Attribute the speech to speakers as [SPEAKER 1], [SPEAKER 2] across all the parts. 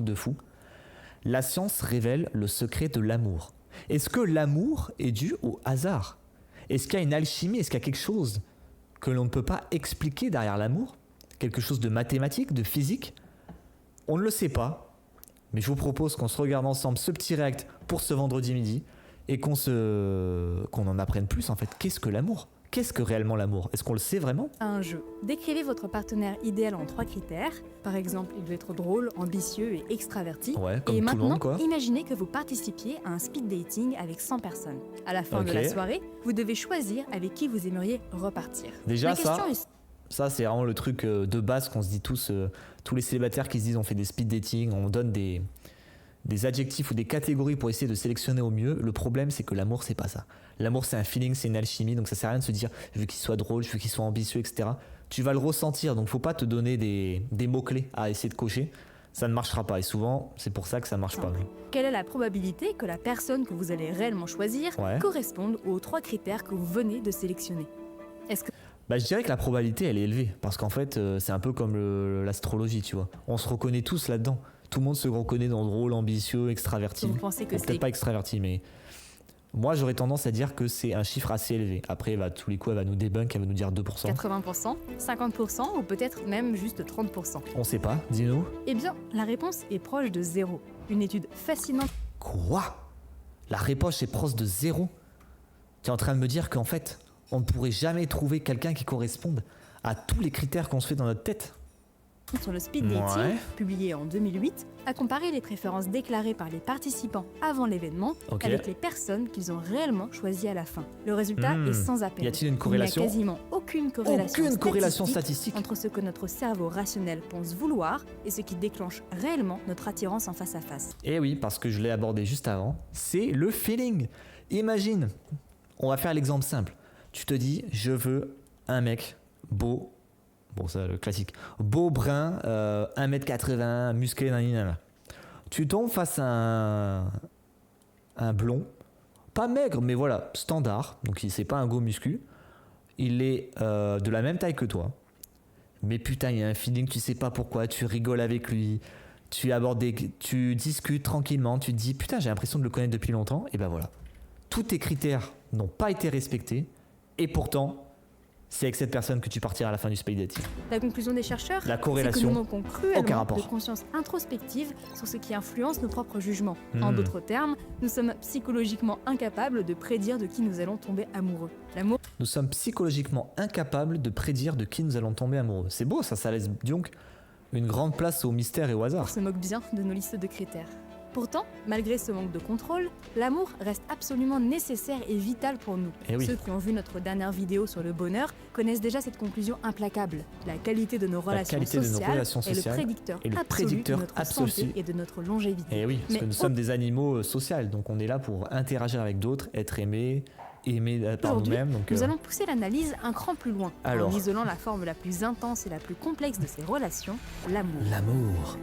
[SPEAKER 1] de fou. La science révèle le secret de l'amour. Est-ce que l'amour est dû au hasard? Est-ce qu'il y a une alchimie? Est-ce qu'il y a quelque chose que l'on ne peut pas expliquer derrière l'amour? Quelque chose de mathématique, de physique? On ne le sait pas, mais je vous propose qu'on se regarde ensemble ce petit react pour ce vendredi midi et qu'on en apprenne plus en fait. Qu'est-ce que l'amour? Qu'est-ce que réellement l'amour? Est-ce qu'on le sait vraiment?
[SPEAKER 2] Un jeu. Décrivez votre partenaire idéal en 3 critères. Par exemple, il doit être drôle, ambitieux et extraverti.
[SPEAKER 1] Ouais, comme
[SPEAKER 2] et
[SPEAKER 1] tout
[SPEAKER 2] maintenant,
[SPEAKER 1] le monde quoi.
[SPEAKER 2] imaginez que vous participiez à un speed dating avec 100 personnes. À la fin de la soirée, vous devez choisir avec qui vous aimeriez repartir.
[SPEAKER 1] Déjà
[SPEAKER 2] La question est...
[SPEAKER 1] ça c'est vraiment le truc de base qu'on se dit tous les célibataires qui se disent on fait des speed dating, on donne des adjectifs ou des catégories pour essayer de sélectionner au mieux. Le problème c'est que l'amour c'est pas ça. L'amour c'est un feeling, c'est une alchimie, donc ça sert à rien de se dire je veux qu'il soit drôle, je veux qu'il soit ambitieux, etc. Tu vas le ressentir, donc faut pas te donner des mots-clés à essayer de cocher. Ça ne marchera pas et souvent c'est pour ça que ça marche pas.
[SPEAKER 2] Quelle est la probabilité que la personne que vous allez réellement choisir corresponde aux 3 critères que vous venez de sélectionner? Est-ce que...
[SPEAKER 1] Je dirais que la probabilité elle est élevée parce qu'en fait c'est un peu comme l'astrologie, tu vois. On se reconnaît tous là-dedans. Tout le monde se reconnaît dans le rôle ambitieux, extraverti.
[SPEAKER 2] Vous pensez que
[SPEAKER 1] peut-être pas extraverti, mais moi j'aurais tendance à dire que c'est un chiffre assez élevé. Après, tous les coups, elle va nous débunk, elle va nous dire 2%.
[SPEAKER 2] 80%, 50% ou peut-être même juste 30%.
[SPEAKER 1] On sait pas, dis-nous.
[SPEAKER 2] Eh bien, la réponse est proche de 0. Une étude fascinante.
[SPEAKER 1] Quoi? La réponse est proche de 0? Tu es en train de me dire qu'en fait, on ne pourrait jamais trouver quelqu'un qui corresponde à tous les critères qu'on se fait dans notre tête?
[SPEAKER 2] Sur le speed dating, publié en 2008, a comparé les préférences déclarées par les participants avant l'événement avec les personnes qu'ils ont réellement choisies à la fin. Le résultat est sans appel.
[SPEAKER 1] Y a-t-il une corrélation?
[SPEAKER 2] Il n'y a quasiment aucune corrélation statistique entre ce que notre cerveau rationnel pense vouloir et ce qui déclenche réellement notre attirance en face à face.
[SPEAKER 1] Eh oui, parce que je l'ai abordé juste avant, c'est le feeling. Imagine, on va faire l'exemple simple. Tu te dis, je veux un mec beau. Bon, ça, le classique. Beau, brun, 1m80, musclé, nanana. Tu tombes face à un blond, pas maigre, mais voilà, standard. Donc, c'est pas un gros muscu. Il est de la même taille que toi. Mais putain, il y a un feeling, tu sais pas pourquoi. Tu rigoles avec lui. Tu discutes tranquillement. Tu te dis, putain, j'ai l'impression de le connaître depuis longtemps. Et ben voilà. Tous tes critères n'ont pas été respectés. Et pourtant... c'est avec cette personne que tu partiras à la fin du speed dating.
[SPEAKER 2] La conclusion des chercheurs,
[SPEAKER 1] la corrélation,
[SPEAKER 2] c'est que nous manquons cruellement de conscience introspective sur ce qui influence nos propres jugements. En d'autres termes, nous sommes psychologiquement incapables de prédire de qui nous allons tomber amoureux. L'amour...
[SPEAKER 1] Nous sommes psychologiquement incapables de prédire de qui nous allons tomber amoureux. C'est beau, ça laisse donc une grande place au mystère et au hasard.
[SPEAKER 2] On se moque bien de nos listes de critères. Pourtant, malgré ce manque de contrôle, l'amour reste absolument nécessaire et vital pour nous. Ceux qui ont vu notre dernière vidéo sur le bonheur connaissent déjà cette conclusion implacable. La qualité de nos relations sociales est le prédicteur absolu de notre santé et de notre longévité.
[SPEAKER 1] Et oui, parce que nous sommes des animaux sociaux, donc on est là pour interagir avec d'autres, être aimés par nous-mêmes. Donc,
[SPEAKER 2] nous allons pousser l'analyse un cran plus loin, en isolant la forme la plus intense et la plus complexe de ces relations, l'amour.
[SPEAKER 1] L'amour.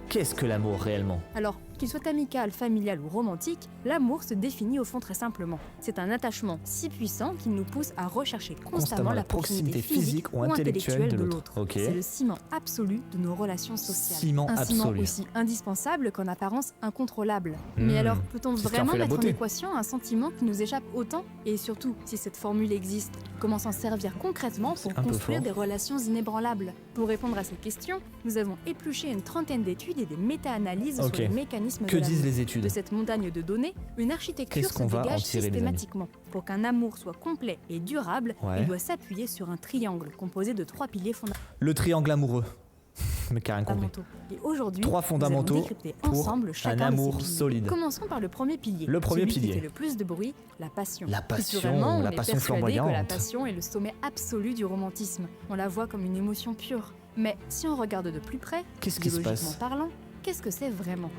[SPEAKER 1] Qu'est-ce que l'amour réellement?
[SPEAKER 2] Alors, qu'il soit amical, familial ou romantique, l'amour se définit au fond très simplement. C'est un attachement si puissant qu'il nous pousse à rechercher constamment la proximité physique ou intellectuelle de l'autre. C'est le ciment absolu de nos relations sociales. Un ciment aussi indispensable qu'en apparence incontrôlable. Mais alors, peut-on vraiment mettre en équation un sentiment qui nous échappe autant? Et surtout, si cette formule existe, comment s'en servir concrètement pour construire des relations inébranlables? Pour répondre à ces questions, nous avons épluché une trentaine d'études et des méta-analyses sur les mécanismes
[SPEAKER 1] que disent les études?
[SPEAKER 2] De cette montagne de données, une architecture se dégage systématiquement. Pour qu'un amour soit complet et durable, il doit s'appuyer sur un triangle composé de 3 piliers fondamentaux.
[SPEAKER 1] Le triangle amoureux. Mais qui a rien compris.
[SPEAKER 2] Et aujourd'hui,
[SPEAKER 1] 3 fondamentaux
[SPEAKER 2] décrypter ensemble
[SPEAKER 1] pour un amour solide.
[SPEAKER 2] Commençons par le premier pilier.
[SPEAKER 1] Le premier pilier.
[SPEAKER 2] Qui fait le plus de bruit, la passion.
[SPEAKER 1] La passion, la passion flamboyante.
[SPEAKER 2] Que la passion est le sommet absolu du romantisme. On la voit comme une émotion pure. Mais si on regarde de plus près,
[SPEAKER 1] qu'est-ce qui se passe?
[SPEAKER 2] Parlant, qu'est-ce que c'est vraiment?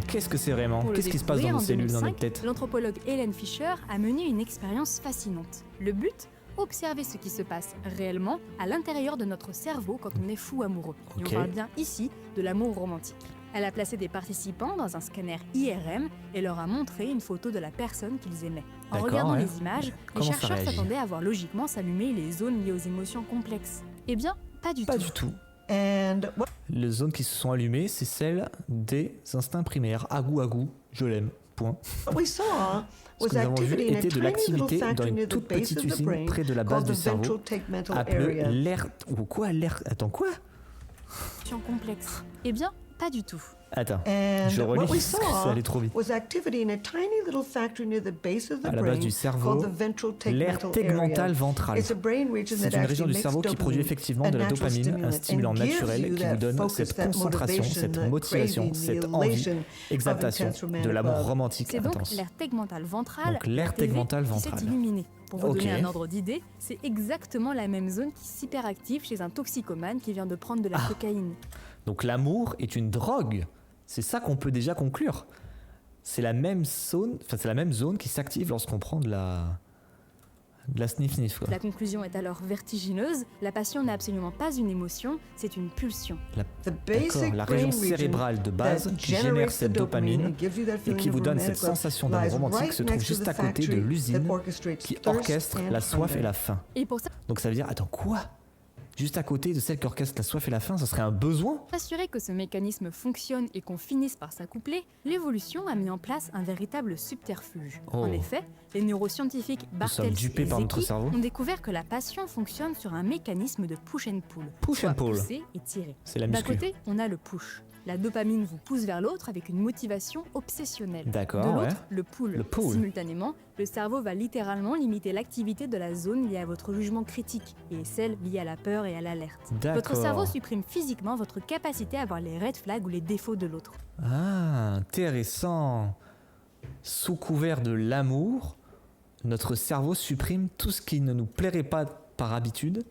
[SPEAKER 1] Qu'est-ce que c'est vraiment? Qu'est-ce qui se passe dans nos cellules, dans notre tête?
[SPEAKER 2] L'anthropologue Helen Fisher a mené une expérience fascinante. Le but? Observer ce qui se passe réellement à l'intérieur de notre cerveau quand on est fou amoureux. Et on parle bien ici de l'amour romantique. Elle a placé des participants dans un scanner IRM et leur a montré une photo de la personne qu'ils aimaient. En regardant les images, les chercheurs s'attendaient à voir logiquement s'allumer les zones liées aux émotions complexes. Eh bien, pas du tout.
[SPEAKER 1] Les zones qui se sont allumées, c'est celle des instincts primaires. À goût, je l'aime. Point. Ce que nous avons vu était de l'activité dans une toute petite usine près de la base du cerveau, appelée l'air... Ou quoi, l'air... Attends, quoi?
[SPEAKER 2] Complexe. Eh bien, pas du tout.
[SPEAKER 1] Attends, je relis parce que ça allait trop vite. À la base du cerveau, l'aire tegmentale ventrale. C'est une région du cerveau qui produit effectivement de la dopamine, un stimulant naturel qui vous donne cette concentration, cette motivation, cette envie, exaltation de l'amour romantique
[SPEAKER 2] intense.
[SPEAKER 1] intense.
[SPEAKER 2] C'est donc l'aire tegmentale ventrale,
[SPEAKER 1] donc l'aire tegmentale ventrale
[SPEAKER 2] qui s'est illuminée. Pour vous donner un ordre d'idée, c'est exactement la même zone qui s'hyperactive chez un toxicomane qui vient de prendre de la cocaïne.
[SPEAKER 1] Donc l'amour est une drogue. C'est ça qu'on peut déjà conclure. C'est la même zone qui s'active lorsqu'on prend de la sniff-sniff.
[SPEAKER 2] La conclusion est alors vertigineuse. La passion n'est absolument pas une émotion, c'est une pulsion.
[SPEAKER 1] La région cérébrale de base qui génère cette dopamine et qui vous donne cette sensation d'amour romantique se trouve juste à côté de l'usine qui orchestre la soif et la faim.
[SPEAKER 2] Et pour ça...
[SPEAKER 1] Donc ça veut dire, attends, quoi ? Juste à côté de celle qui orchestre la soif et la faim, ça serait un besoin ?
[SPEAKER 2] Pour assurer que ce mécanisme fonctionne et qu'on finisse par s'accoupler, l'évolution a mis en place un véritable subterfuge. En effet, les neuroscientifiques Bartels et Zecchi ont découvert que la passion fonctionne sur un mécanisme de push and pull.
[SPEAKER 1] Push and pull.
[SPEAKER 2] Pousser et tirer.
[SPEAKER 1] C'est la
[SPEAKER 2] D'un
[SPEAKER 1] muscu.
[SPEAKER 2] côté, on a le push. La dopamine vous pousse vers l'autre avec une motivation obsessionnelle.
[SPEAKER 1] D'accord,
[SPEAKER 2] de l'autre, le pull. Simultanément, le cerveau va littéralement limiter l'activité de la zone liée à votre jugement critique et celle liée à la peur et à l'alerte. Votre cerveau supprime physiquement votre capacité à voir les red flags ou les défauts de l'autre.
[SPEAKER 1] Ah, intéressant. Sous couvert de l'amour, notre cerveau supprime tout ce qui ne nous plairait pas par habitude.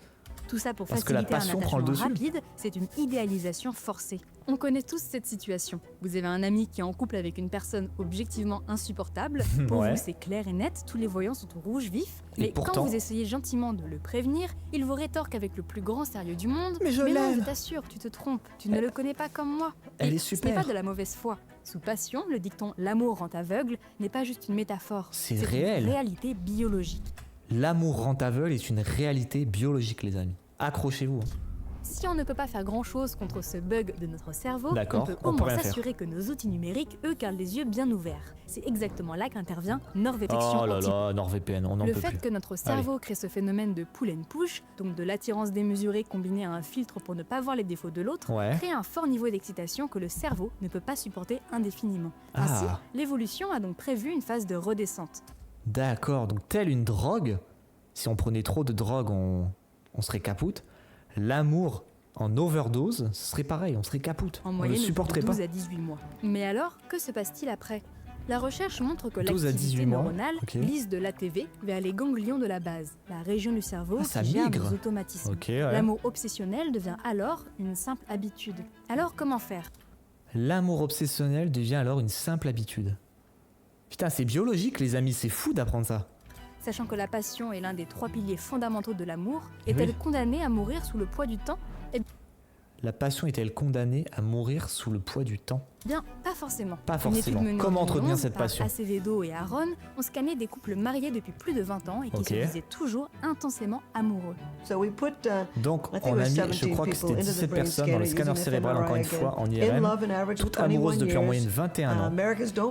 [SPEAKER 2] Tout ça pour
[SPEAKER 1] Parce que la
[SPEAKER 2] faciliter un
[SPEAKER 1] passion prend le
[SPEAKER 2] attachement
[SPEAKER 1] dessus.
[SPEAKER 2] rapide, c'est une idéalisation forcée. On connaît tous cette situation. Vous avez un ami qui est en couple avec une personne objectivement insupportable. Pour vous, c'est clair et net, tous les voyants sont au rouge vif. Mais
[SPEAKER 1] pourtant...
[SPEAKER 2] quand vous essayez gentiment de le prévenir, il vous rétorque avec le plus grand sérieux du monde.
[SPEAKER 1] Mais
[SPEAKER 2] non, je t'assure, tu te trompes, tu ne le connais pas comme moi.
[SPEAKER 1] Elle
[SPEAKER 2] et
[SPEAKER 1] est super.
[SPEAKER 2] Ce n'est pas de la mauvaise foi. Sous passion, le dicton « l'amour rend aveugle » n'est pas juste une métaphore.
[SPEAKER 1] C'est réel.
[SPEAKER 2] Une réalité biologique.
[SPEAKER 1] L'amour rend aveugle est une réalité biologique, les amis. Accrochez-vous.
[SPEAKER 2] Si on ne peut pas faire grand-chose contre ce bug de notre cerveau, on peut au
[SPEAKER 1] peut
[SPEAKER 2] moins
[SPEAKER 1] rien
[SPEAKER 2] s'assurer que nos outils numériques, eux, gardent les yeux bien ouverts. C'est exactement là qu'intervient NordVPN.
[SPEAKER 1] Oh là là, NordVPN, on n'en peut plus.
[SPEAKER 2] Le fait que notre cerveau crée ce phénomène de pull and push, donc de l'attirance démesurée combinée à un filtre pour ne pas voir les défauts de l'autre, crée un fort niveau d'excitation que le cerveau ne peut pas supporter indéfiniment. Ainsi, l'évolution a donc prévu une phase de redescente.
[SPEAKER 1] D'accord, donc telle une drogue, si on prenait trop de drogue, on serait capoute. L'amour en overdose, ce serait pareil, on serait capoute.
[SPEAKER 2] En moyenne, de 12 à 18 mois. Mais alors, que se passe-t-il après ? La recherche montre que l'activité neuronale glisse de l'ATV vers les ganglions de la base, la région du cerveau qui gère nos automatismes. L'amour obsessionnel devient alors une simple habitude. Alors, comment faire ?
[SPEAKER 1] L'amour obsessionnel devient alors une simple habitude. Putain, c'est biologique, les amis, c'est fou d'apprendre ça.
[SPEAKER 2] Sachant que la passion est l'un des 3 piliers fondamentaux de l'amour, est-elle condamnée à mourir sous le poids du temps ?
[SPEAKER 1] La passion est-elle condamnée à mourir sous le poids du temps ?
[SPEAKER 2] Bien, pas forcément.
[SPEAKER 1] Pas forcément. Comment entretenir cette passion ?
[SPEAKER 2] Acevedo et Aaron ont scanné des couples mariés depuis plus de 20 ans et qui se disaient toujours intensément amoureux.
[SPEAKER 1] Donc, on a mis, je crois que c'était 17 personnes dans le scanner cérébral, encore une fois, en IRM, toutes amoureuses depuis en moyenne 21 ans.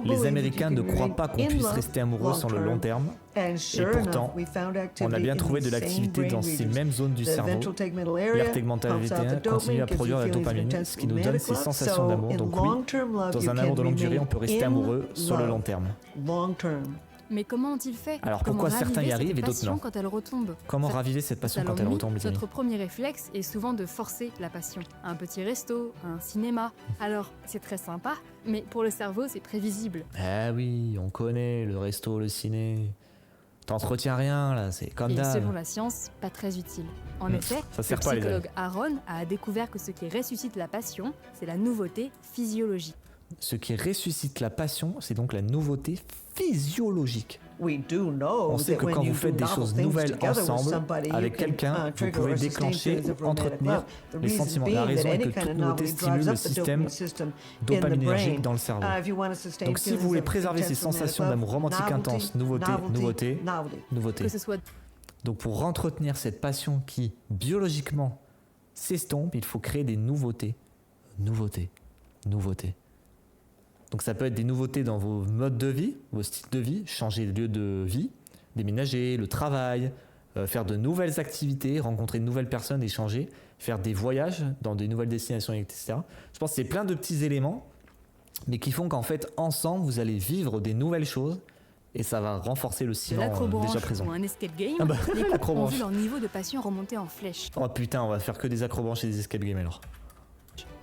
[SPEAKER 1] Les Américains ne croient pas qu'on puisse rester amoureux sur le long terme. Et pourtant, on a bien trouvé de l'activité dans ces mêmes zones du cerveau. L'aire tegmentale VT1 continue à produire la dopamine, ce qui nous donne ces sensations d'amour. Donc oui, dans un amour de longue durée, on peut rester amoureux sur le long terme.
[SPEAKER 2] Mais comment ont-ils fait ?
[SPEAKER 1] Alors pourquoi certains y arrivent et d'autres non ?
[SPEAKER 2] Quand elle retombe ?
[SPEAKER 1] Comment raviver cette passion quand elle retombe, les amis ?
[SPEAKER 2] Notre premier réflexe est souvent de forcer la passion. Un petit resto, un cinéma. Alors, c'est très sympa, mais pour le cerveau, c'est prévisible.
[SPEAKER 1] Ah oui, on connaît le resto, le ciné. T'entretiens rien là, c'est comme d'hab.
[SPEAKER 2] Et selon la science, pas très utile. En effet, le psychologue Aaron a découvert que ce qui ressuscite la passion, c'est la nouveauté physiologique.
[SPEAKER 1] Ce qui ressuscite la passion, c'est donc la nouveauté physiologique. On sait que quand vous faites des choses nouvelles ensemble, avec quelqu'un, vous pouvez déclencher ou entretenir les sentiments. La raison est que toute nouveauté stimule le système dopaminergique dans le cerveau. Donc si vous voulez préserver ces sensations d'amour romantique intense, nouveauté.
[SPEAKER 2] Que ce soit...
[SPEAKER 1] Donc pour entretenir cette passion qui, biologiquement, s'estompe, il faut créer des nouveautés. Nouveautés. Donc ça peut être des nouveautés dans vos modes de vie, vos styles de vie, changer de lieu de vie, déménager, le travail, faire de nouvelles activités, rencontrer de nouvelles personnes, échanger, faire des voyages dans des nouvelles destinations, etc. Je pense que c'est plein de petits éléments, mais qui font qu'en fait, ensemble, vous allez vivre des nouvelles choses et ça va renforcer le ciment déjà présent.
[SPEAKER 2] Ou un escape game, les couples ont vu leur niveau de passion remonter en flèche.
[SPEAKER 1] Oh putain, on va faire que des acrobranches et des escape games alors.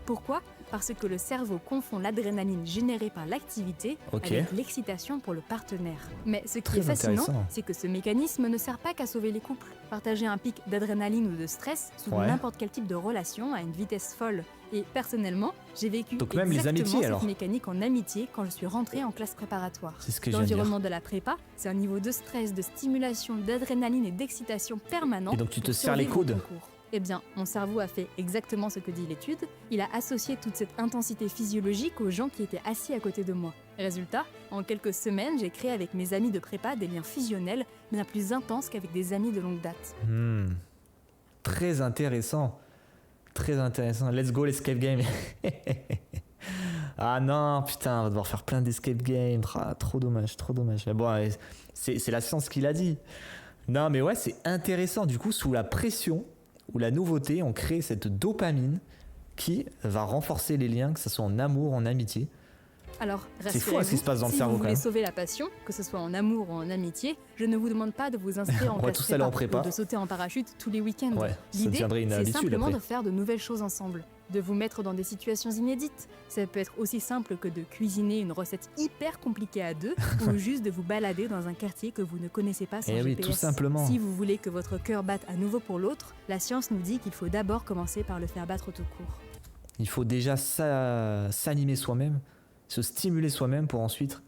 [SPEAKER 2] Pourquoi ? Parce que le cerveau confond l'adrénaline générée par l'activité avec l'excitation pour le partenaire. Mais ce qui est fascinant, c'est que ce mécanisme ne sert pas qu'à sauver les couples. Partager un pic d'adrénaline ou de stress sous n'importe quel type de relation à une vitesse folle. Et personnellement, j'ai vécu exactement cette mécanique en amitié quand je suis rentrée en classe préparatoire. L'environnement de la prépa, c'est un niveau de stress, de stimulation, d'adrénaline et d'excitation permanent.
[SPEAKER 1] Et donc tu te serres les coudes.
[SPEAKER 2] Eh bien, mon cerveau a fait exactement ce que dit l'étude. Il a associé toute cette intensité physiologique aux gens qui étaient assis à côté de moi. Résultat, en quelques semaines, j'ai créé avec mes amis de prépa des liens fusionnels bien plus intenses qu'avec des amis de longue date.
[SPEAKER 1] Très intéressant. Let's go l'escape game. Ah non, putain, on va devoir faire plein d'escape games. Ah, trop dommage. Mais bon, c'est la science qui l'a dit. Non, mais ouais, c'est intéressant. Du coup, sous la pression ou la nouveauté, on crée cette dopamine qui va renforcer les liens, que ce soit en amour, en amitié.
[SPEAKER 2] Alors,
[SPEAKER 1] c'est fou ce qui se passe dans le cerveau quand même.
[SPEAKER 2] Si vous voulez sauver la passion, que ce soit en amour ou en amitié, je ne vous demande pas de vous inscrire en classe prépa ou de sauter en parachute tous les week-ends. L'idée, c'est simplement de faire de nouvelles choses ensemble, de vous mettre dans des situations inédites. Ça peut être aussi simple que de cuisiner une recette hyper compliquée à deux ou juste de vous balader dans un quartier que vous ne connaissez pas sans GPS.
[SPEAKER 1] Oui, tout simplement.
[SPEAKER 2] Si vous voulez que votre cœur batte à nouveau pour l'autre, la science nous dit qu'il faut d'abord commencer par le faire battre tout court.
[SPEAKER 1] Il faut déjà s'animer soi-même, se stimuler soi-même pour ensuite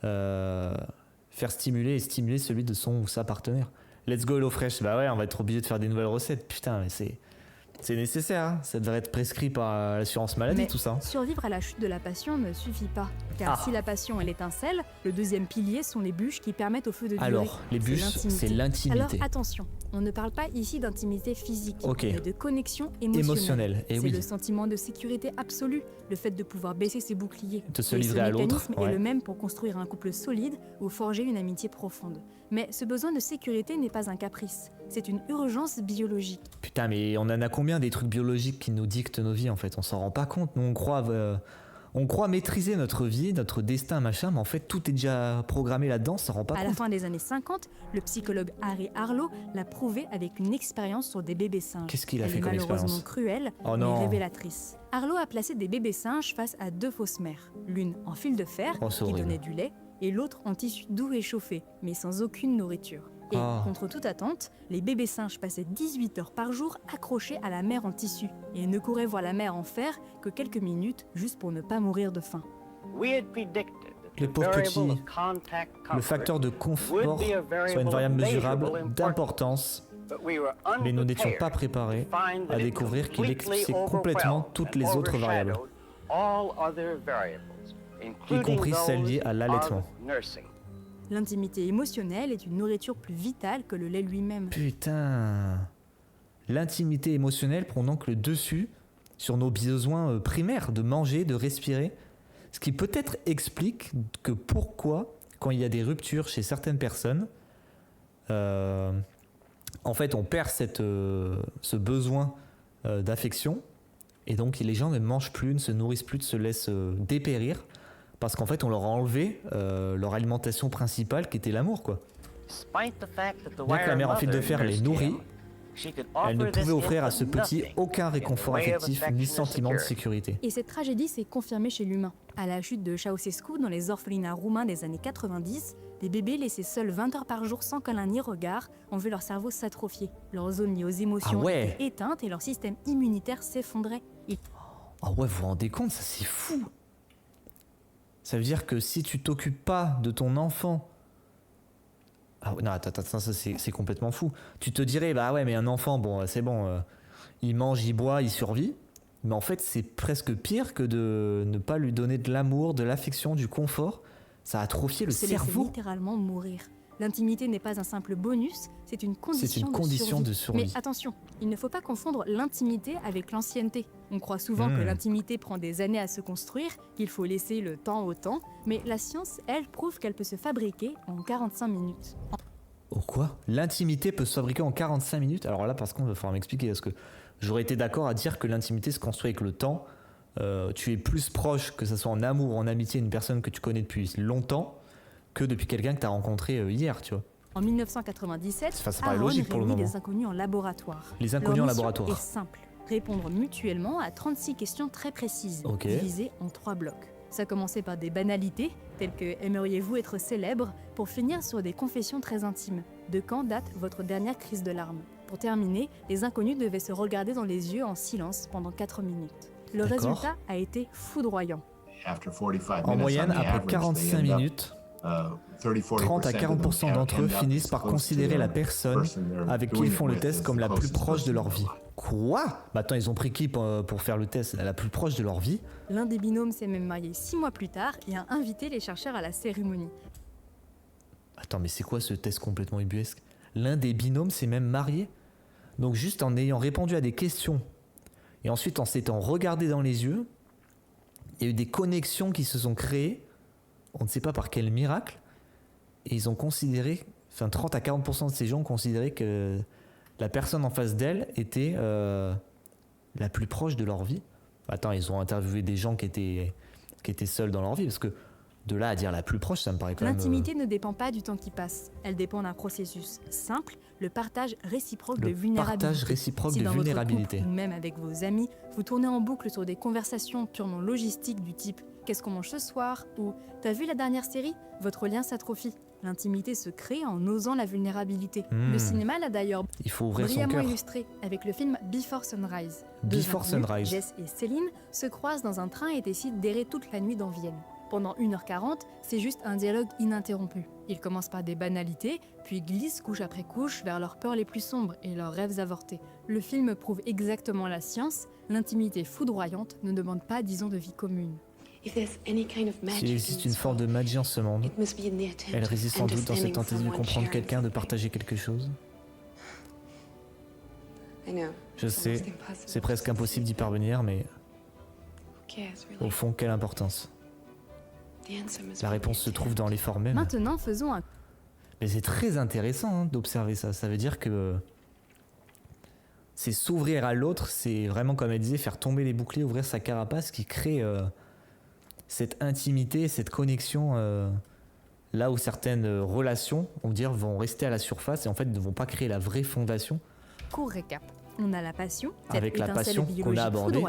[SPEAKER 1] faire stimuler celui de son ou sa partenaire. Let's go HelloFresh, bah ouais, on va être obligé de faire des nouvelles recettes. Putain, mais c'est nécessaire, hein. Ça devrait être prescrit par l'assurance maladie,
[SPEAKER 2] mais
[SPEAKER 1] tout ça.
[SPEAKER 2] Survivre à la chute de la passion ne suffit pas. Car si la passion est l'étincelle, le deuxième pilier sont les bûches qui permettent au feu de durer.
[SPEAKER 1] Alors, les bûches, c'est l'intimité.
[SPEAKER 2] Alors attention, on ne parle pas ici d'intimité physique, mais de connexion émotionnelle.
[SPEAKER 1] Et
[SPEAKER 2] c'est le sentiment de sécurité absolue, le fait de pouvoir baisser ses boucliers.
[SPEAKER 1] De se livrer à l'autre.
[SPEAKER 2] Ce mécanisme est le même pour construire un couple solide ou forger une amitié profonde. Mais ce besoin de sécurité n'est pas un caprice, c'est une urgence biologique.
[SPEAKER 1] Putain, mais on en a combien des trucs biologiques qui nous dictent nos vies en fait? On s'en rend pas compte. Nous, on croit maîtriser notre vie, notre destin, machin, mais en fait, tout est déjà programmé là-dedans, on s'en rend pas compte.
[SPEAKER 2] À la fin des années 50, le psychologue Harry Harlow l'a prouvé avec une expérience sur des bébés singes.
[SPEAKER 1] Qu'est-ce qu'il a fait comme expérience?
[SPEAKER 2] Malheureusement cruelle, mais révélatrice. Harlow a placé des bébés singes face à deux fausses mères, l'une en fil de fer, qui donnait du lait, et l'autre en tissu doux et chauffé, mais sans aucune nourriture. Et contre toute attente, les bébés singes passaient 18 heures par jour accrochés à la mère en tissu et ne couraient voir la mère en fer que quelques minutes juste pour ne pas mourir de faim.
[SPEAKER 1] Les pauvres petits, le facteur de confort soit une variable mesurable d'importance, mais nous n'étions pas préparés à découvrir qu'il éclipsait complètement toutes les autres variables, y compris celles liées à l'allaitement.
[SPEAKER 2] L'intimité émotionnelle est une nourriture plus vitale que le lait lui-même.
[SPEAKER 1] Putain, l'intimité émotionnelle prend donc le dessus sur nos besoins primaires de manger, de respirer, ce qui peut-être explique que pourquoi, quand il y a des ruptures chez certaines personnes, en fait on perd ce besoin d'affection, et donc les gens ne mangent plus, ne se nourrissent plus, se laissent dépérir, parce qu'en fait on leur a enlevé leur alimentation principale qui était l'amour, quoi. Bien que la mère en fil de fer les nourrit, elle ne pouvait offrir à ce petit aucun réconfort affectif ni sentiment de sécurité.
[SPEAKER 2] Et cette tragédie s'est confirmée chez l'humain. À la chute de Ceausescu dans les orphelinats roumains des années 90, des bébés laissés seuls 20 heures par jour sans câlin ni regard ont vu leur cerveau s'atrophier. Leurs zones liées aux émotions étaient éteintes et leur système immunitaire s'effondrait.
[SPEAKER 1] Ah ouais, vous vous rendez compte, ça c'est fou. Ça veut dire que si tu t'occupes pas de ton enfant... Ah non, attends, ça c'est complètement fou. Tu te dirais, bah ouais, mais un enfant, bon, c'est bon, il mange, il boit, il survit. Mais en fait, c'est presque pire que de ne pas lui donner de l'amour, de l'affection, du confort. Ça a atrophié le cerveau.
[SPEAKER 2] C'est littéralement mourir. L'intimité n'est pas un simple bonus, c'est une condition,
[SPEAKER 1] de survie.
[SPEAKER 2] Mais attention, il ne faut pas confondre l'intimité avec l'ancienneté. On croit souvent que l'intimité prend des années à se construire, qu'il faut laisser le temps au temps, mais la science, elle, prouve qu'elle peut se fabriquer en 45 minutes.
[SPEAKER 1] Oh quoi ? L'intimité peut se fabriquer en 45 minutes ? Alors là, par contre, il va falloir m'expliquer, parce que j'aurais été d'accord à dire que l'intimité se construit avec le temps. Tu es plus proche, que ce soit en amour ou en amitié, une personne que tu connais depuis longtemps, que depuis quelqu'un que tu as rencontré hier, tu vois.
[SPEAKER 2] En 1997,
[SPEAKER 1] ça paraît logique pour le moment.
[SPEAKER 2] Les inconnus en laboratoire.
[SPEAKER 1] Les inconnus en laboratoire.
[SPEAKER 2] Leur mission est simple, répondre mutuellement à 36 questions très précises, divisées en 3 blocs. Ça commençait par des banalités, telles que « aimeriez-vous être célèbre ?» pour finir sur des confessions très intimes. De quand date votre dernière crise de larmes ? Pour terminer, les inconnus devaient se regarder dans les yeux en silence pendant 4 minutes. Le résultat a été foudroyant.
[SPEAKER 1] En moyenne, après 45 minutes, 30 à 40% d'entre eux finissent par considérer la personne avec qui ils font le test comme la plus proche de leur vie. Quoi ? Bah attends, ils ont pris qui pour faire le test la plus proche de leur vie ?
[SPEAKER 2] L'un des binômes s'est même marié 6 mois plus tard et a invité les chercheurs à la cérémonie.
[SPEAKER 1] Attends, mais c'est quoi ce test complètement ubuesque ? L'un des binômes s'est même marié ? Donc juste en ayant répondu à des questions et ensuite en s'étant regardé dans les yeux, il y a eu des connexions qui se sont créées, on ne sait pas par quel miracle, et ils ont considéré, 30 à 40% de ces gens ont considéré que la personne en face d'elle était la plus proche de leur vie. Attends, ils ont interviewé des gens qui étaient seuls dans leur vie, parce que de là à dire la plus proche, ça me paraît quand même...
[SPEAKER 2] L'intimité ne dépend pas du temps qui passe, elle dépend d'un processus simple, le partage réciproque de vulnérabilité. Si dans votre couple, ou même avec vos amis, vous tournez en boucle sur des conversations purement logistiques du type « qu'est-ce qu'on mange ce soir ?» ou « t'as vu la dernière série ?» votre lien s'atrophie. L'intimité se crée en osant la vulnérabilité. Le cinéma l'a d'ailleurs brillamment illustré avec le film Before Sunrise.
[SPEAKER 1] Before Sunrise.
[SPEAKER 2] Jess et Céline se croisent dans un train et décident d'errer toute la nuit dans Vienne. Pendant 1h40, c'est juste un dialogue ininterrompu. Ils commencent par des banalités, puis glissent couche après couche vers leurs peurs les plus sombres et leurs rêves avortés. Le film prouve exactement la science, l'intimité foudroyante ne demande pas 10 ans de vie commune.
[SPEAKER 1] S'il existe une forme de magie en ce monde, elle réside sans doute dans cette tentative de comprendre quelqu'un, de partager quelque chose. Je sais, c'est presque impossible d'y parvenir, mais au fond, quelle importance ? La réponse se trouve dans l'effort même.
[SPEAKER 2] Maintenant, faisons un...
[SPEAKER 1] Mais c'est très intéressant d'observer ça. Ça veut dire que c'est s'ouvrir à l'autre, c'est vraiment, comme elle disait, faire tomber les boucliers, ouvrir sa carapace qui crée cette intimité, cette connexion là où certaines relations, on va dire, vont rester à la surface et en fait ne vont pas créer la vraie fondation.
[SPEAKER 2] Court récap. On a la passion,
[SPEAKER 1] avec la passion qu'on a abordée,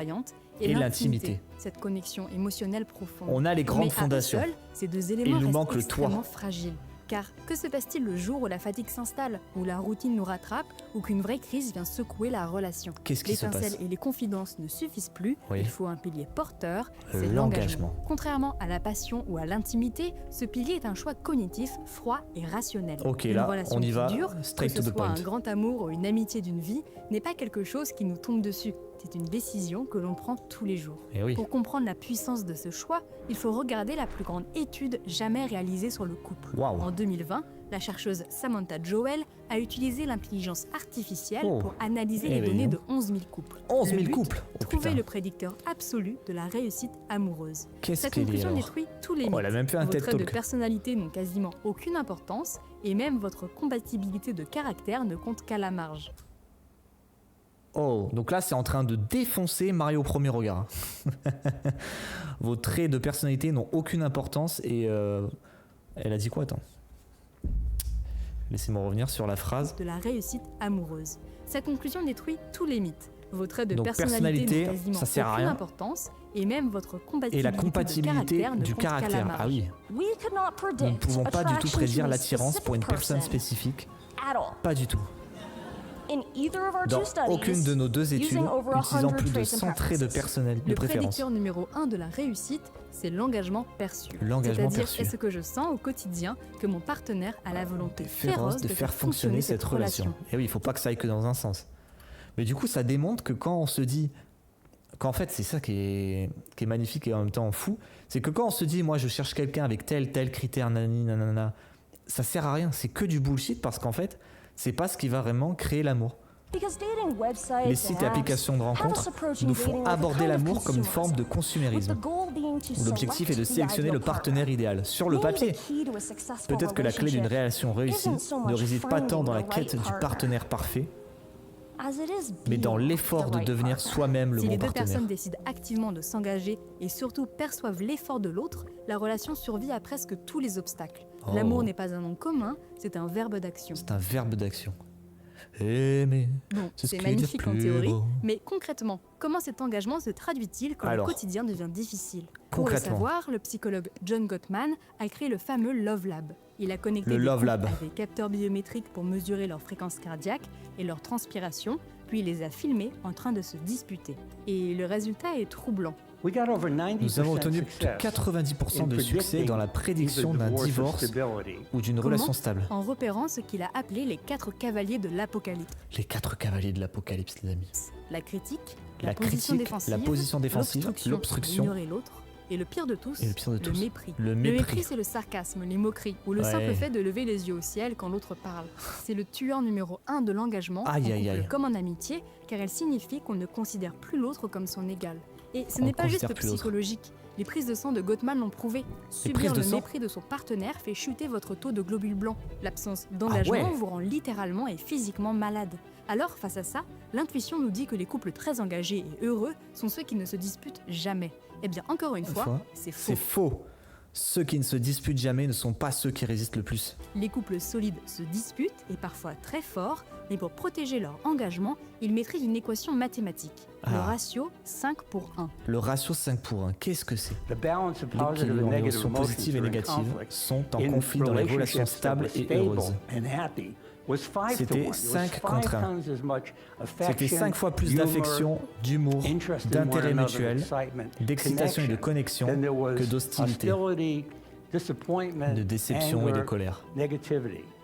[SPEAKER 1] et l'intimité,
[SPEAKER 2] cette connexion émotionnelle profonde.
[SPEAKER 1] On a les grandes fondations.
[SPEAKER 2] Mais à eux seuls, ces deux éléments
[SPEAKER 1] il nous manque
[SPEAKER 2] restent
[SPEAKER 1] le toit.
[SPEAKER 2] Extrêmement fragiles. Car que se passe-t-il le jour où la fatigue s'installe, où la routine nous rattrape, ou qu'une vraie crise vient secouer la relation ?
[SPEAKER 1] Qu'est-ce qui se passe ?
[SPEAKER 2] L'étincelle et les confidences ne suffisent plus, il faut un pilier porteur, c'est
[SPEAKER 1] l'engagement.
[SPEAKER 2] Contrairement à la passion ou à l'intimité, ce pilier est un choix cognitif, froid et rationnel.
[SPEAKER 1] Ok,
[SPEAKER 2] une
[SPEAKER 1] là,
[SPEAKER 2] relation
[SPEAKER 1] on y va,
[SPEAKER 2] dure,
[SPEAKER 1] straight
[SPEAKER 2] que
[SPEAKER 1] to
[SPEAKER 2] ce
[SPEAKER 1] the
[SPEAKER 2] soit
[SPEAKER 1] point.
[SPEAKER 2] un grand amour ou une amitié d'une vie, n'est pas quelque chose qui nous tombe dessus. C'est une décision que l'on prend tous les jours. Pour comprendre la puissance de ce choix, il faut regarder la plus grande étude jamais réalisée sur le couple. En 2020, la chercheuse Samantha Joel a utilisé l'intelligence artificielle pour analyser les données de 11 000 couples.
[SPEAKER 1] 11 000 couples
[SPEAKER 2] Trouver le prédicteur absolu de la réussite amoureuse. Cette conclusion détruit tous les mythes.
[SPEAKER 1] Elle a même fait un
[SPEAKER 2] Vos
[SPEAKER 1] TED
[SPEAKER 2] traits de
[SPEAKER 1] Talk.
[SPEAKER 2] personnalité n'ont quasiment aucune importance et même votre compatibilité de caractère ne compte qu'à la marge.
[SPEAKER 1] Oh, donc là, c'est en train de défoncer Mario au premier regard. Vos traits de personnalité n'ont aucune importance et... Elle a dit quoi, attends. Laissez-moi revenir sur la phrase.
[SPEAKER 2] De la réussite amoureuse. Cette conclusion détruit tous les mythes. Vos traits de
[SPEAKER 1] donc,
[SPEAKER 2] personnalité n'ont quasiment
[SPEAKER 1] ça sert à
[SPEAKER 2] aucune
[SPEAKER 1] rien.
[SPEAKER 2] importance et même votre compatibilité,
[SPEAKER 1] et la compatibilité
[SPEAKER 2] du caractère.
[SPEAKER 1] Ah oui. Nous ne pouvons pas du tout prédire l'attirance pour une personne spécifique. Pas du tout. Dans aucune de nos deux études, utilisant plus de 100 traits de personnalité de préférence.
[SPEAKER 2] Le prédicteur numéro 1 de la réussite, c'est l'engagement perçu.
[SPEAKER 1] C'est-à-dire,
[SPEAKER 2] est-ce que je sens au quotidien que mon partenaire a la volonté
[SPEAKER 1] féroce de faire fonctionner cette relation. Et oui, il ne faut pas que ça aille que dans un sens. Mais du coup, ça démontre que quand on se dit... Qu'en fait, c'est ça qui est magnifique et en même temps fou, c'est que quand on se dit, moi je cherche quelqu'un avec tel critère, nanani, nanana, ça sert à rien, c'est que du bullshit parce qu'en fait, c'est pas ce qui va vraiment créer l'amour. Les sites et applications de rencontres nous font aborder l'amour comme une forme de consumérisme, où l'objectif est de sélectionner le partenaire idéal. Sur le papier, peut-être que la clé d'une relation réussie ne réside pas tant dans la quête du partenaire parfait, mais dans l'effort de devenir soi-même le bon
[SPEAKER 2] partenaire. Si les deux
[SPEAKER 1] partenaire.
[SPEAKER 2] personnes décident activement de s'engager et surtout perçoivent l'effort de l'autre, la relation survit à presque tous les obstacles. L'amour n'est pas un nom commun, c'est un verbe d'action.
[SPEAKER 1] C'est un verbe d'action. Aimer,
[SPEAKER 2] bon, c'est magnifique en théorie, mais concrètement, comment cet engagement se traduit-il quand le quotidien devient difficile? Pour le savoir, le psychologue John Gottman a créé le fameux Love Lab. Il a connecté des couples avec des capteurs biométriques pour mesurer leur fréquence cardiaque et leur transpiration, puis il les a filmés en train de se disputer. Et le résultat est troublant.
[SPEAKER 1] Nous avons obtenu plus de 90% de succès dans la prédiction d'un divorce ou d'une relation stable.
[SPEAKER 2] En repérant ce qu'il a appelé les 4 cavaliers de l'apocalypse.
[SPEAKER 1] Les 4 cavaliers de l'apocalypse, les amis.
[SPEAKER 2] La critique, la position défensive, l'obstruction, ignorer l'autre, et le pire de tous, le mépris. Le mépris, c'est le sarcasme, les moqueries, ou le simple fait de lever les yeux au ciel quand l'autre parle. C'est le tueur numéro 1 de l'engagement, en couple comme en amitié, car elle signifie qu'on ne considère plus l'autre comme son égal. Et ce n'est pas juste psychologique. Les prises de sang de Gottman l'ont prouvé. Subir le mépris de son partenaire fait chuter votre taux de globules blancs. L'absence d'engagement vous rend littéralement et physiquement malade. Alors, face à ça, l'intuition nous dit que les couples très engagés et heureux sont ceux qui ne se disputent jamais. Eh bien, encore une fois, c'est faux.
[SPEAKER 1] C'est faux. Ceux qui ne se disputent jamais ne sont pas ceux qui résistent le plus.
[SPEAKER 2] Les couples solides se disputent, et parfois très fort, mais pour protéger leur engagement, ils maîtrisent une équation mathématique. Le ratio 5 pour 1.
[SPEAKER 1] Le ratio 5 pour 1, qu'est-ce que c'est? L'équilibre des émotions positives et négatives sont en conflit dans les relations stables et heureuses. C'était 5 contre 1. C'était 5 fois plus d'affection, d'humour, d'intérêt mutuel, d'excitation et de connexion que d'hostilité, de déception et de colère.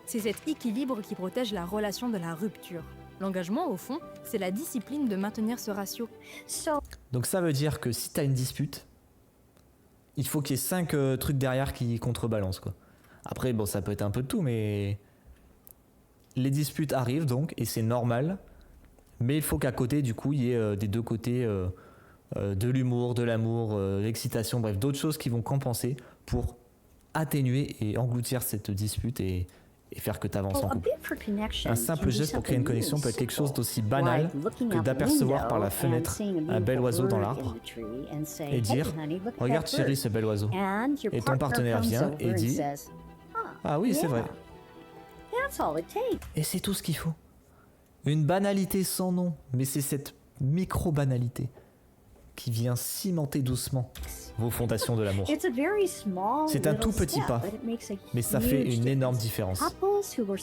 [SPEAKER 2] C'est cet équilibre qui protège la relation de la rupture. L'engagement, au fond, c'est la discipline de maintenir ce ratio.
[SPEAKER 1] Donc ça veut dire que si tu as une dispute, il faut qu'il y ait 5 trucs derrière qui contrebalancent, quoi. Après, bon, ça peut être un peu de tout, mais les disputes arrivent donc, et c'est normal. Mais il faut qu'à côté, du coup, il y ait des deux côtés de l'humour, de l'amour, l'excitation, bref, d'autres choses qui vont compenser pour atténuer et engloutir cette dispute et faire que tu avances en couple. Un simple geste pour créer une connexion peut être quelque chose d'aussi banal que d'apercevoir par la fenêtre un bel oiseau dans l'arbre et dire « Regarde chérie, ce bel oiseau ». Et ton partenaire vient et dit « Ah oui, c'est vrai ». Et c'est tout ce qu'il faut. Une banalité sans nom, mais c'est cette micro-banalité qui vient cimenter doucement vos fondations de l'amour. C'est un tout petit pas, mais ça fait une énorme différence.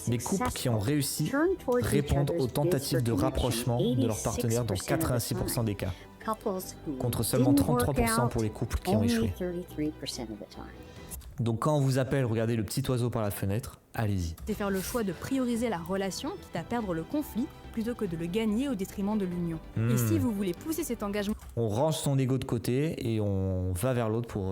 [SPEAKER 1] Les couples qui ont réussi répondent aux tentatives de rapprochement de leur partenaire dans 86% des cas, contre seulement 33% pour les couples qui ont échoué. Donc quand on vous appelle, regardez le petit oiseau par la fenêtre, allez-y.
[SPEAKER 2] C'est faire le choix de prioriser la relation, quitte à perdre le conflit, plutôt que de le gagner au détriment de l'union. Et si vous voulez pousser cet engagement...
[SPEAKER 1] On range son ego de côté et on va vers l'autre pour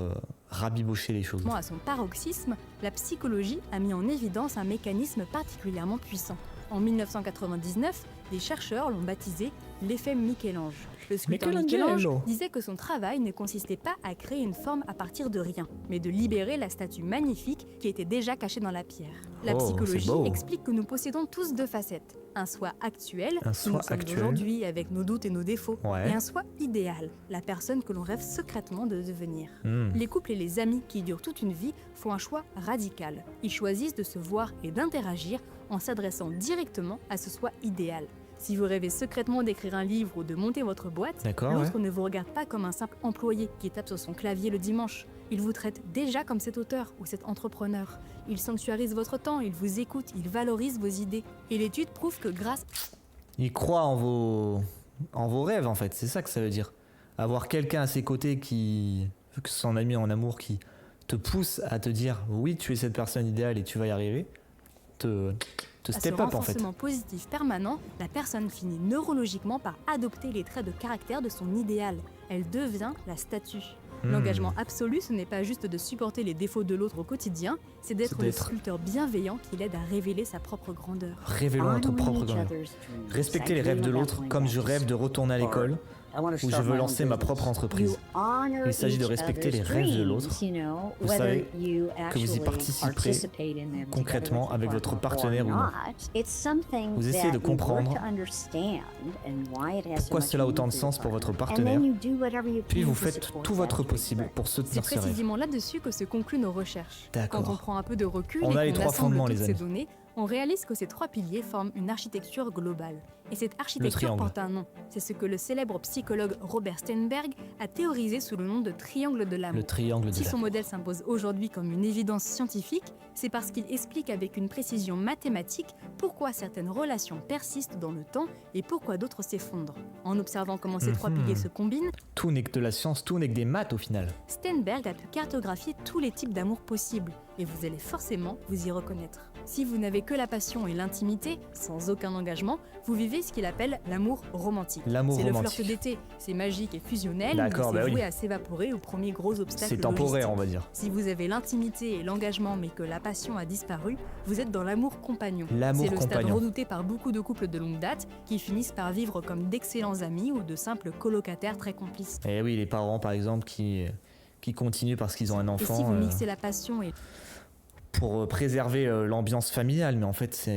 [SPEAKER 1] rabiboucher les choses.
[SPEAKER 2] À son paroxysme, la psychologie a mis en évidence un mécanisme particulièrement puissant. En 1999, les chercheurs l'ont baptisé l'effet Michel-Ange. Le sculpteur Michel-Ange disait que son travail ne consistait pas à créer une forme à partir de rien, mais de libérer la statue magnifique qui était déjà cachée dans la pierre. La psychologie explique que nous possédons tous deux facettes. Un soi actuel, nous sommes aujourd'hui avec nos doutes et nos défauts, et un soi idéal, la personne que l'on rêve secrètement de devenir. Les couples et les amis qui durent toute une vie font un choix radical. Ils choisissent de se voir et d'interagir en s'adressant directement à ce soi idéal. Si vous rêvez secrètement d'écrire un livre ou de monter votre boîte, l'autre ne vous regarde pas comme un simple employé qui tape sur son clavier le dimanche. Il vous traite déjà comme cet auteur ou cet entrepreneur. Il sanctuarise votre temps, il vous écoute, il valorise vos idées. Et l'étude prouve que grâce...
[SPEAKER 1] Il croit en vos rêves, en fait. C'est ça que ça veut dire. Avoir quelqu'un à ses côtés qui... que son ami en amour qui te pousse à te dire « Oui, tu es cette personne idéale et tu vas y arriver », te step up en fait. À ce
[SPEAKER 2] renforcement positif permanent, la personne finit neurologiquement par adopter les traits de caractère de son idéal. Elle devient la statue. L'engagement absolu, ce n'est pas juste de supporter les défauts de l'autre au quotidien, c'est d'être le sculpteur bienveillant qui l'aide à révéler sa propre grandeur.
[SPEAKER 1] Révélons notre propre grandeur. Respecter les rêves de l'autre comme je rêve de retourner à l'école ou je veux lancer ma propre entreprise. Il s'agit de respecter les rêves de l'autre. Vous savez que vous y participerez concrètement avec votre partenaire ou non. Vous essayez de comprendre pourquoi cela a autant de sens pour votre partenaire, puis vous faites tout votre possible pour soutenir ce
[SPEAKER 2] rêve. C'est précisément là-dessus que se concluent nos recherches.
[SPEAKER 1] D'accord.
[SPEAKER 2] Quand on prend un peu de recul
[SPEAKER 1] on a
[SPEAKER 2] et
[SPEAKER 1] les
[SPEAKER 2] qu'on
[SPEAKER 1] trois
[SPEAKER 2] assemble
[SPEAKER 1] fondements,
[SPEAKER 2] toutes
[SPEAKER 1] les
[SPEAKER 2] ces
[SPEAKER 1] amis.
[SPEAKER 2] données, on réalise que ces 3 piliers forment une architecture globale. Et cette architecture porte un nom. C'est ce que le célèbre psychologue Robert Sternberg a théorisé sous le nom de triangle de l'amour.
[SPEAKER 1] Le triangle de
[SPEAKER 2] Si son modèle s'impose aujourd'hui comme une évidence scientifique, c'est parce qu'il explique avec une précision mathématique pourquoi certaines relations persistent dans le temps et pourquoi d'autres s'effondrent. En observant comment ces 3 piliers se combinent,
[SPEAKER 1] tout n'est que de la science, tout n'est que des maths au final.
[SPEAKER 2] Sternberg a pu cartographier tous les types d'amour possibles, et vous allez forcément vous y reconnaître. Si vous n'avez que la passion et l'intimité, sans aucun engagement, vous vivez ce qu'il appelle l'amour romantique.
[SPEAKER 1] L'amour romantique.
[SPEAKER 2] C'est le flirt d'été, c'est magique et fusionnel, mais c'est voué à s'évaporer au premier gros obstacle.
[SPEAKER 1] C'est temporaire, on va dire.
[SPEAKER 2] Si vous avez l'intimité et l'engagement, mais que la passion a disparu, vous êtes dans l'amour compagnon.
[SPEAKER 1] L'amour
[SPEAKER 2] c'est le
[SPEAKER 1] compagnon.
[SPEAKER 2] stade redouté par beaucoup de couples de longue date qui finissent par vivre comme d'excellents amis ou de simples colocataires très complices.
[SPEAKER 1] Et oui, les parents par exemple qui continuent parce qu'ils ont un enfant.
[SPEAKER 2] Et si vous mixez la passion et
[SPEAKER 1] pour préserver l'ambiance familiale, mais en fait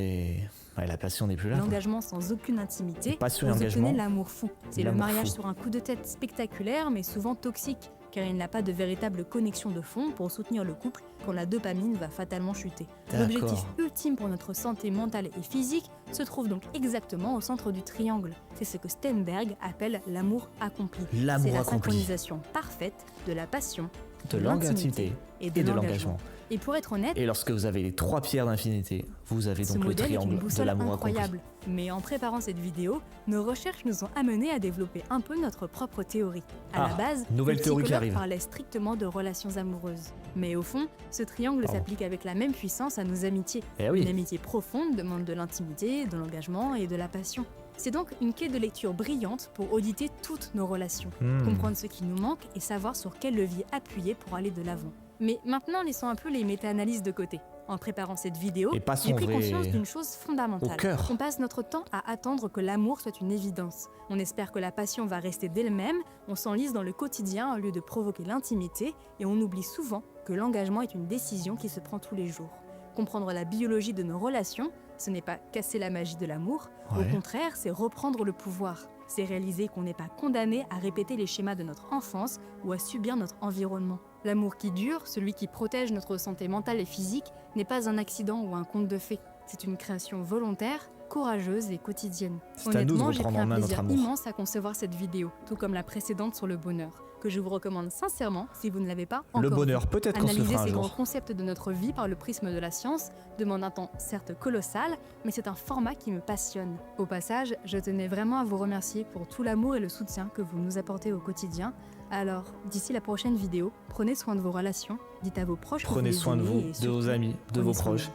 [SPEAKER 1] la passion n'est plus là.
[SPEAKER 2] L'engagement sans aucune intimité,
[SPEAKER 1] passion
[SPEAKER 2] vous
[SPEAKER 1] et engagement.
[SPEAKER 2] obtenez l'amour fou. C'est le mariage sur un coup de tête spectaculaire, mais souvent toxique, car il n'a pas de véritable connexion de fond pour soutenir le couple quand la dopamine va fatalement chuter. L'objectif ultime pour notre santé mentale et physique se trouve donc exactement au centre du triangle. C'est ce que Sternberg appelle l'amour accompli. C'est la synchronisation parfaite de la passion,
[SPEAKER 1] de l'intimité et de l'engagement.
[SPEAKER 2] Et pour être honnête,
[SPEAKER 1] et lorsque vous avez les 3 pierres d'infinité, vous avez donc le triangle de l'amour
[SPEAKER 2] incroyable. Mais en préparant cette vidéo, nos recherches nous ont amenés à développer un peu notre propre théorie. À la base,
[SPEAKER 1] nouvelle théorie qui arrive.
[SPEAKER 2] parlait strictement de relations amoureuses. Mais au fond, ce triangle s'applique avec la même puissance à nos amitiés. Une amitié profonde demande de l'intimité, de l'engagement et de la passion. C'est donc une clé de lecture brillante pour auditer toutes nos relations, comprendre ce qui nous manque et savoir sur quel levier appuyer pour aller de l'avant. Mais maintenant, laissons un peu les méta-analyses de côté. En préparant cette vidéo, j'ai pris conscience d'une chose fondamentale. On passe notre temps à attendre que l'amour soit une évidence. On espère que la passion va rester d'elle-même, on s'enlise dans le quotidien au lieu de provoquer l'intimité, et on oublie souvent que l'engagement est une décision qui se prend tous les jours. Comprendre la biologie de nos relations, ce n'est pas casser la magie de l'amour, au contraire, c'est reprendre le pouvoir. C'est réaliser qu'on n'est pas condamné à répéter les schémas de notre enfance ou à subir notre environnement. L'amour qui dure, celui qui protège notre santé mentale et physique, n'est pas un accident ou un conte de fées. C'est une création volontaire, courageuse et quotidienne. Honnêtement, j'ai pris un plaisir immense à concevoir cette vidéo, tout comme la précédente sur le bonheur, que je vous recommande sincèrement si vous ne l'avez pas encore
[SPEAKER 1] vu. Le bonheur,
[SPEAKER 2] vu.
[SPEAKER 1] peut-être qu'on se le fera un jour.
[SPEAKER 2] Analyser ces grands concepts de notre vie par le prisme de la science demande un temps certes colossal, mais c'est un format qui me passionne. Au passage, je tenais vraiment à vous remercier pour tout l'amour et le soutien que vous nous apportez au quotidien. Alors, d'ici la prochaine vidéo, prenez soin de vos relations, dites à vos proches que
[SPEAKER 1] prenez soin de vous, de vos amis, de vos proches.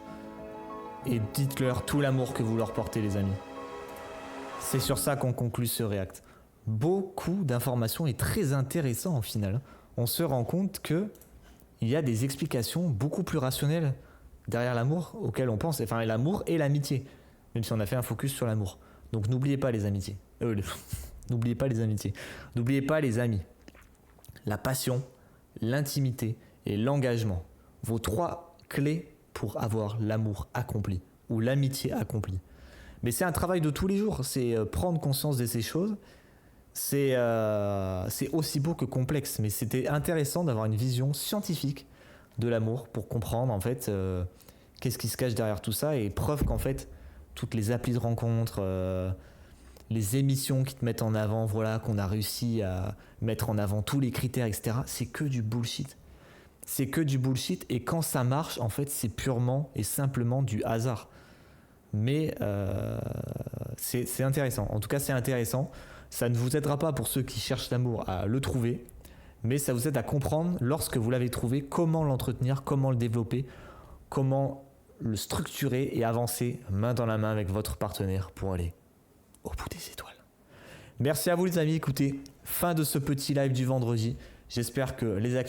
[SPEAKER 1] Et dites-leur tout l'amour que vous leur portez, les amis. C'est sur ça qu'on conclut ce React. Beaucoup d'informations et très intéressant au final. On se rend compte que il y a des explications beaucoup plus rationnelles derrière l'amour auquel on pense. Enfin, l'amour et l'amitié, même si on a fait un focus sur l'amour. Donc n'oubliez pas les amitiés. N'oubliez pas les amitiés. N'oubliez pas les amis. La passion, l'intimité et l'engagement. Vos 3 clés pour avoir l'amour accompli ou l'amitié accomplie. Mais c'est un travail de tous les jours, c'est prendre conscience de ces choses. C'est aussi beau que complexe, mais c'était intéressant d'avoir une vision scientifique de l'amour pour comprendre en fait qu'est-ce qui se cache derrière tout ça, et preuve qu'en fait toutes les applis de rencontres, les émissions qui te mettent en avant, voilà, qu'on a réussi à mettre en avant tous les critères, etc., c'est que du bullshit. C'est que du bullshit, et quand ça marche, en fait, c'est purement et simplement du hasard. Mais c'est intéressant. En tout cas, c'est intéressant. Ça ne vous aidera pas pour ceux qui cherchent l'amour à le trouver, mais ça vous aide à comprendre, lorsque vous l'avez trouvé, comment l'entretenir, comment le développer, comment le structurer et avancer main dans la main avec votre partenaire pour aller au bout des étoiles. Merci à vous les amis. Écoutez, fin de ce petit live du vendredi. J'espère que les